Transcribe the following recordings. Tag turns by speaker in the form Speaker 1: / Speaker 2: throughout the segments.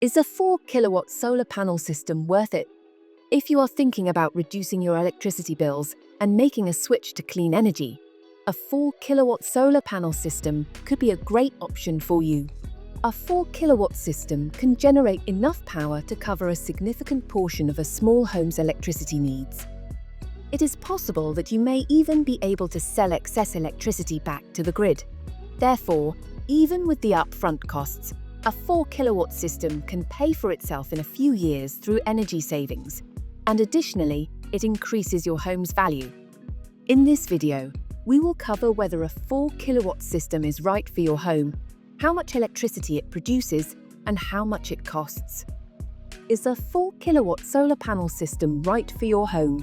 Speaker 1: Is a 4-kilowatt solar panel system worth it? If you are thinking about reducing your electricity bills and making a switch to clean energy, a 4-kilowatt solar panel system could be a great option for you. A 4-kilowatt system can generate enough power to cover a significant portion of a small home's electricity needs. It is possible that you may even be able to sell excess electricity back to the grid. Therefore, even with the upfront costs, a 4-kilowatt system can pay for itself in a few years through energy savings, and additionally, it increases your home's value. In this video, we will cover whether a 4-kilowatt system is right for your home, how much electricity it produces, and how much it costs. Is a 4-kilowatt solar panel system right for your home?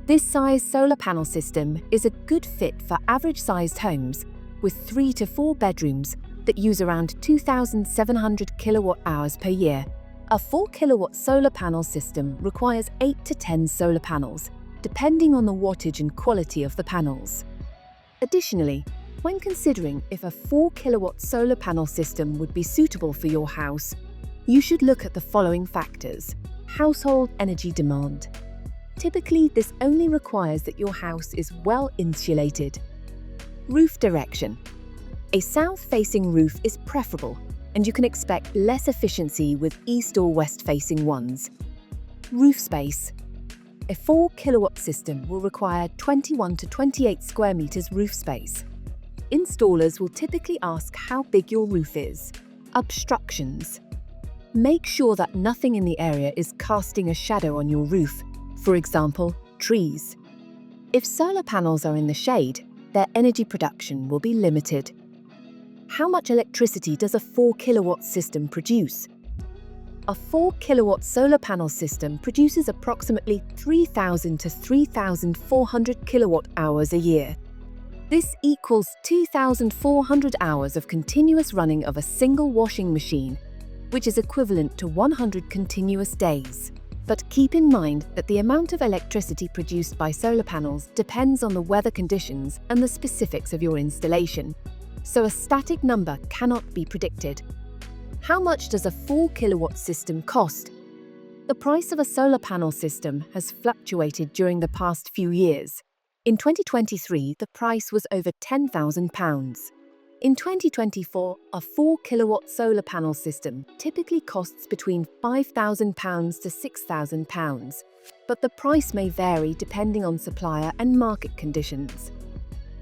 Speaker 1: This size solar panel system is a good fit for average-sized homes with 3 to 4 bedrooms that use around 2,700 kilowatt-hours per year. A 4-kilowatt solar panel system requires 8 to 10 solar panels, depending on the wattage and quality of the panels. Additionally, when considering if a 4-kilowatt solar panel system would be suitable for your house, you should look at the following factors. Household energy demand. Typically, this only requires that your house is well insulated. Roof direction. A south-facing roof is preferable, and you can expect less efficiency with east or west-facing ones. Roof space. A 4-kilowatt system will require 21 to 28 square meters roof space. Installers will typically ask how big your roof is. Obstructions. Make sure that nothing in the area is casting a shadow on your roof, for example, trees. If solar panels are in the shade, their energy production will be limited. How much electricity does a 4-kilowatt system produce? A 4-kilowatt solar panel system produces approximately 3,000 to 3,400 kilowatt-hours a year. This equals 2,400 hours of continuous running of a single washing machine, which is equivalent to 100 continuous days. But keep in mind that the amount of electricity produced by solar panels depends on the weather conditions and the specifics of your installation, so a static number cannot be predicted. How much does a 4-kilowatt system cost? The price of a solar panel system has fluctuated during the past few years. In 2023, the price was over £10,000. In 2024, a 4-kilowatt solar panel system typically costs between £5,000 to £6,000, but the price may vary depending on supplier and market conditions.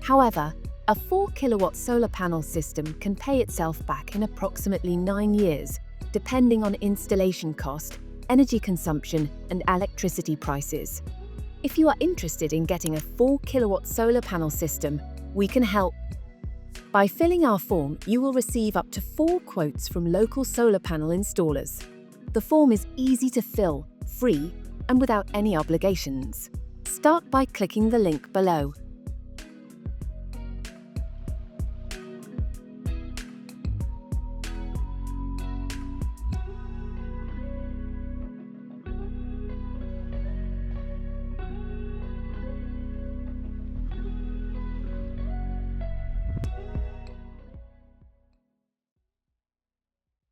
Speaker 1: However, a 4-kilowatt solar panel system can pay itself back in approximately 9 years, depending on installation cost, energy consumption, and electricity prices. If you are interested in getting a 4-kilowatt solar panel system, we can help. By filling our form, you will receive up to 4 quotes from local solar panel installers. The form is easy to fill, free, and without any obligations. Start by clicking the link below.